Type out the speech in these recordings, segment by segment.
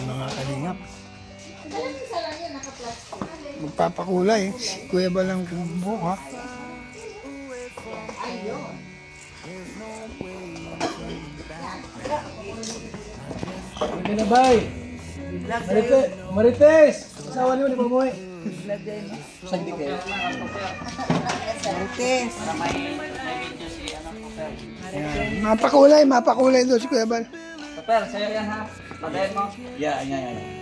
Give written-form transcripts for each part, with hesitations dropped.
mga kalingap. Magpapakulay. Si Kuya ba lang buhok ha? Hindi na bay. Marites! Asawa niyo ni Pamoy. Sagdi kayo. Marites. Mapakulay doon si Kuya Bal. Super, sa'yo yan ha. Pagayin mo. Yeah.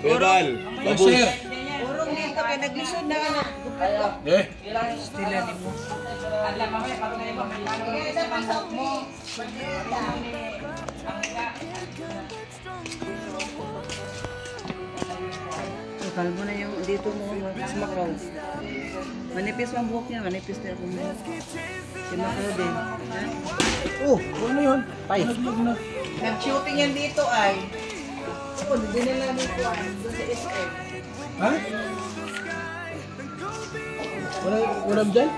Kuya Bal, babus. Urong dito kay naglisod na ano. Stilan mo. Alam mo, pagkain mo. Ito pasok mo. Kalbo na yung dito mo sa Macau. Manipis ang buhok niya, manipis na ako mo. Si Macau din. Oh, ano yun? Tay. Nag-shooting yan dito ay. Ako, dinala dito ay. Doon sa SM. Ha? Walang dyan?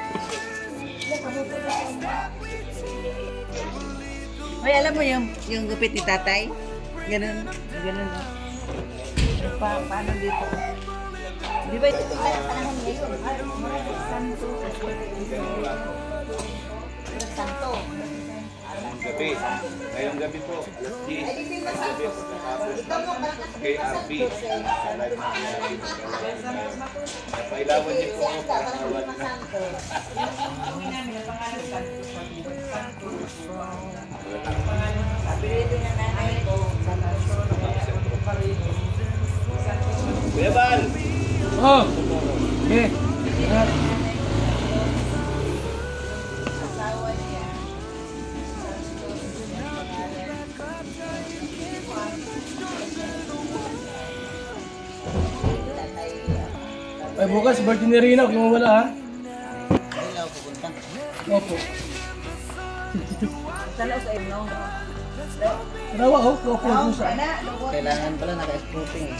Ay, alam mo yung gupit ni tatay? Ganun. Paano dito? Di ba ito panahon ngayon? Santo. Gabi. Ngayong gabi po, alas 10. KRB. Pailawan niyo po ako para tawad na. Kuya Bal! Oh! Okay. Ay, bukas, birthday ni Rina, kung wala ha? Kailan pupunta? Opo. Sana sa imno. Rawa, oh, opo, pusa. Kailangan pala naka-scooting eh.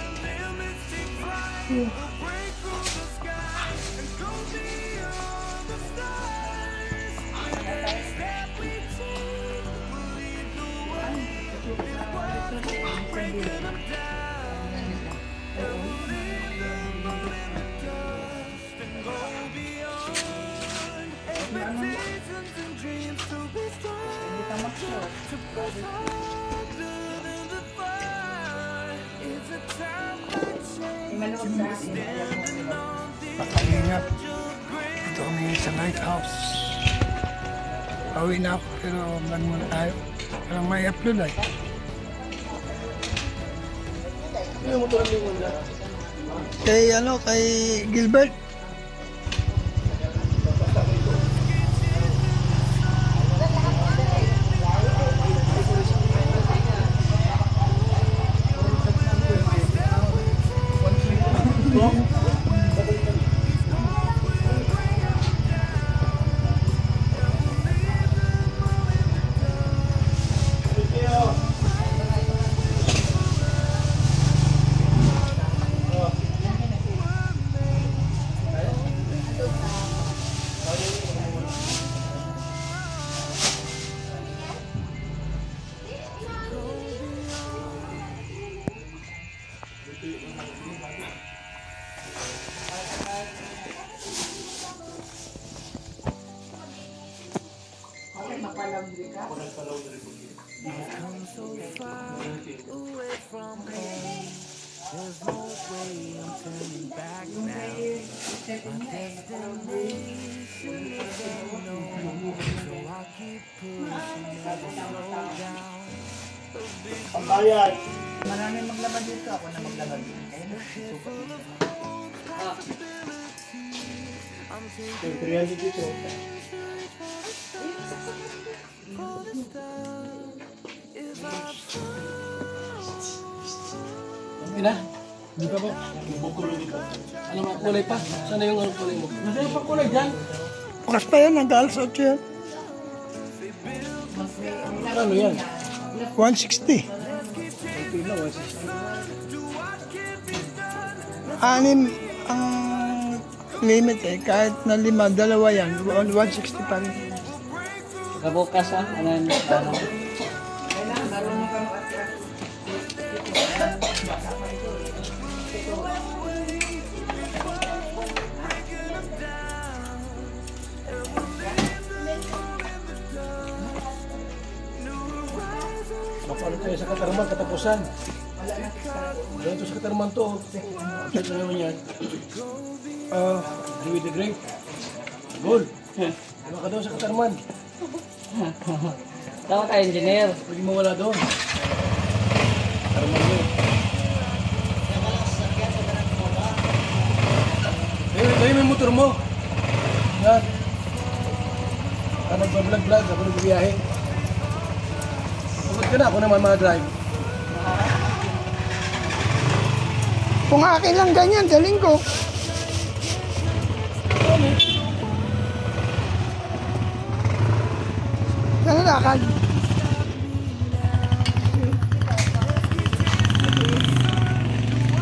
Pakalingap. Ito kami sa lighthouse. Pauwi na ako pero man muna tayo. Walang may upload ay. Ano mo ito ang lingon na? Kay Gilbert. Pambayad. Marami maglaban dito. Ako na maglaban dito. Yung 300 dito. Okay na? Hindi pa po? Ano mga kulay pa? Sana yung ano kulay mo? Nasa yung pang kulay dyan? Bukas pa yan, nag-alas 8 yan. Ano yan? 160. Okay na, 160. Anim ang limit eh. Kahit na 5, 2 yan. 160 pa rin. Kabukas ha? Ano yun? Saan? Ganito sa Katarman to. Update na naman yan. Dewey the Great. Goal. Ano ka doon sa Katarman? Tama ka, engineer. Pwede mawala doon. Katarman yun. Kayo may motor mo. Yan. Nagbablog-vlog, ako nagbibiyahe. Pagod ka na, ako naman mag-drive. Kung akin lang ganyan, sa linggo. Saan lakad?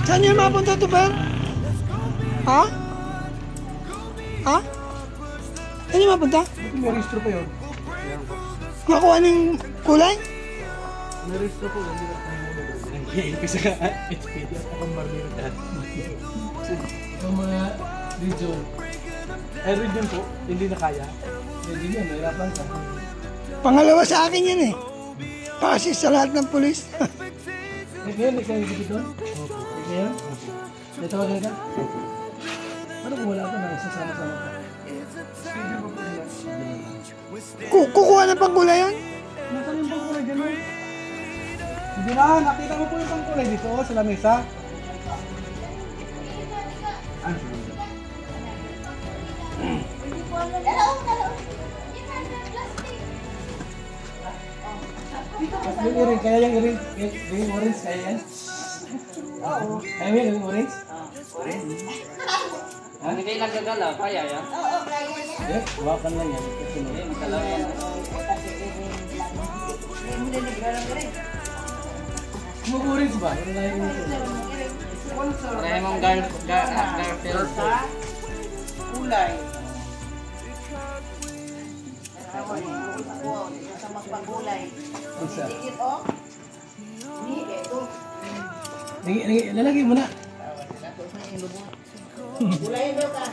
Saan yun mapunta to, Ben? Ha? Ha? Saan yun mapunta? Bakit may registro pa yun? Makuha ng kulay? May registro po, hindi na tayo muna. Kasi ka, SPD at akong marmiro. Itong mga region, ay region po, hindi na kaya. Hindi yan, mahirapan ka. Pangalawa sa akin yan eh. Pasis sa lahat ng pulis. Ngayon, ikaw yung dito doon? Opo. Ngayon? Natawagan ka? Ano kung wala ka na, isasama-sama ka? Kukuha ng pangkulay yun? Nasaan yung pangkulay gano'n? Hindi na, nakita mo po yung pangkulay dito sa lamesa. Ano sa lamesa? Yung iring, kaya yung iring, yung orange, kaya yan? Oo. Kaya mo yan, yung orange? Hindi kayo nagagalaw, kaya yan? Eh, hawakan lang yan. Hindi, magalaw yan. Mag-orange ba? Ano na yung Pareho mong Garfield. Kulay. isa? Ito? Ni, ito. Lalagay mo na. Kulay daw ka.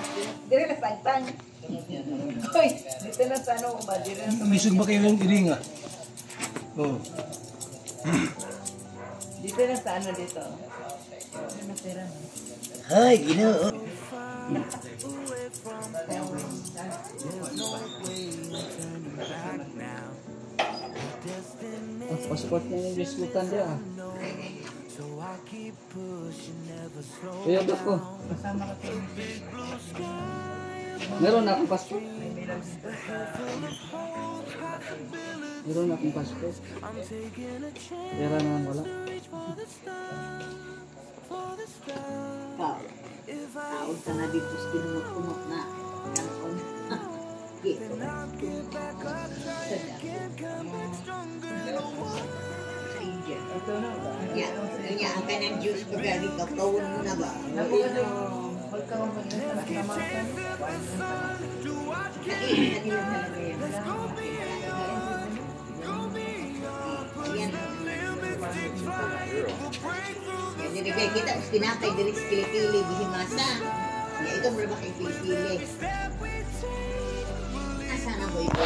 Dire na tagtang. Hoy, dito na sa ano ba? Dire na. Misog ba kayo yung iring ah? Oo. Dito na sa ano dito. Ano na pera mo? Ay, Ginoo. Ang passport niya yung biskutan dia. Kaya doon ko. Meron na akong passport. Meron na akong passport. Pera naman wala. Taon ka na dito sa pinumot-umot na. Ganon. Dito. Sa India. Ito na ba? Kanya ang kanang Diyos pagkali kakawin mo na ba? Kanila talaga yan. Jadi kayak kita harus pinatay dari pili-pili bihimasa. Ya itu berapa kayak pili-pili. Asana boy itu.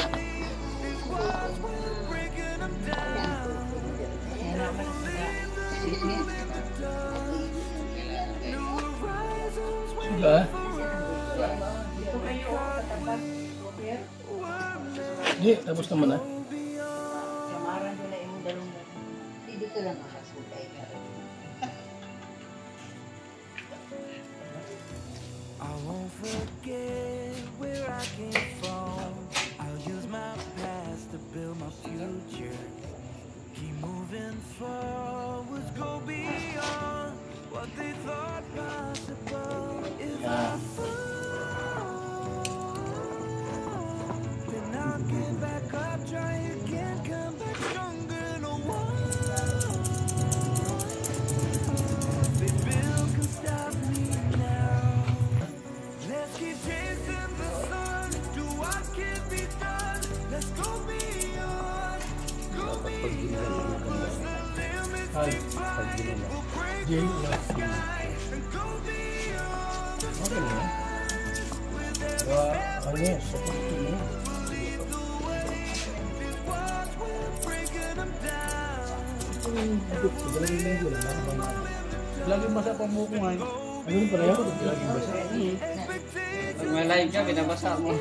Sudah. Di, tapos naman ah. Kamaran nila yung dalong. Dito lang ako sulay. I won't forget where I came from. I'll use my past to build my future. Keep moving forward, go beyond what they thought possible. If I fall, then I'll get back up, try again, come back stronger. No one, baby, can stop me now. Let's keep chasing the sun. Do what can be done. Let's go beyond. Go beyond. Ay, Jay, okay na yan. Ano yan? Support ko na yan. Dalawang linggo lang. Lagi masa pa mo ko ngayon. Ano pala yun? Lagi basa. Pag may live ka, binabasa mo.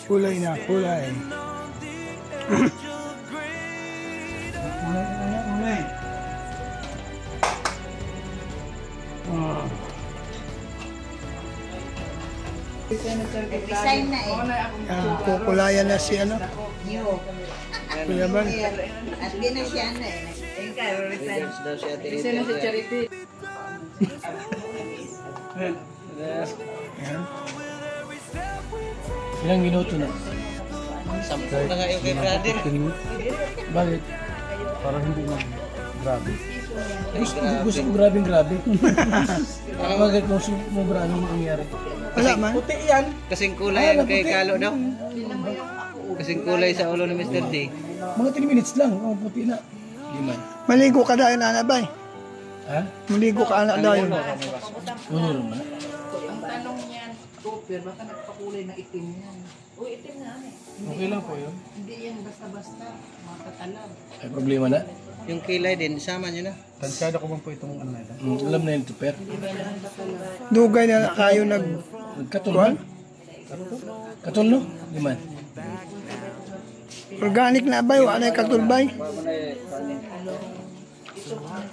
Kulay na, kulay. Unay. Design na eh. Kukulayan na si ano. New. Kuya Bal. At di na siya na eh. Ayun ka, resign. daw si Ate Kasi na si Charity. Ayan. Ilang minuto na? 10 na nga yung kay brother. Bakit? Parang hindi na. Grabe. Gusto ko grabing grabe. Bakit mo bra anong nangyari? Wala man. Puti yan. Kasing kulay ang kay Kalo daw. Kasing kulay sa ulo ni Mr. D. Mga 10 minutes lang. Oh, puti na. Liman. Maligo ka dahil anak bay. Ha? Maligo ka anak dahil. Ano naman? Ang tanong niyan, Cooper, baka nagpakulay na itim yan. Uy, itim na eh. Okay lang po yun. Hindi yan basta-basta. Makatalag. Ay problema na. Yung kilay din, sama nyo na. Tansada ko man po itong ano na ito. Alam na yun ito, per. Dugay na kayo nag... Katol Kuwan? Katol no? Liman. Organic na bay, wala na katulbay.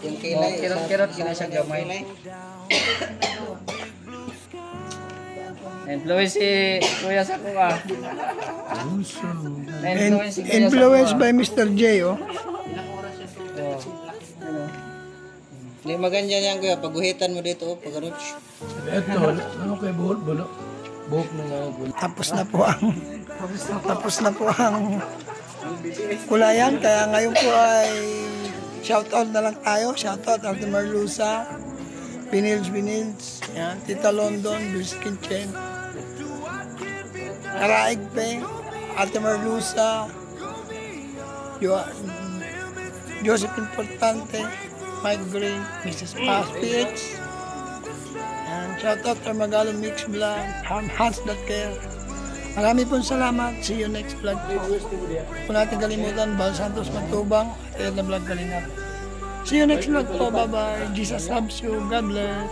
Yung kilay, kirot-kirot sinasag gamay. Influence si Kuya sa kuha. Na-influence si Kuya sa Influenced by Mr. J, oh. Hindi maganda yan kuya, pagguhitan mo dito, pag ano. Ito, ano kayo buhok? Buhok na nga. Tapos na po ang kulayan. Kaya ngayon po ay shoutout na lang tayo. Shoutout Ate Marlusa, Binils, yan, Tita London, Bill's Kitchen, Araig Pe, Ate Marlusa, Joseph Importante, Mike Green, Mrs. Paz PH, and shoutout to Magalo Mix Vlog, Hans.care. Marami pong salamat. See you next vlog po. Kung natin kalimutan, Bal Santos Matubang at Edna Vlog Kalingap. See you next vlog po. Bye-bye. Jesus loves you. God bless.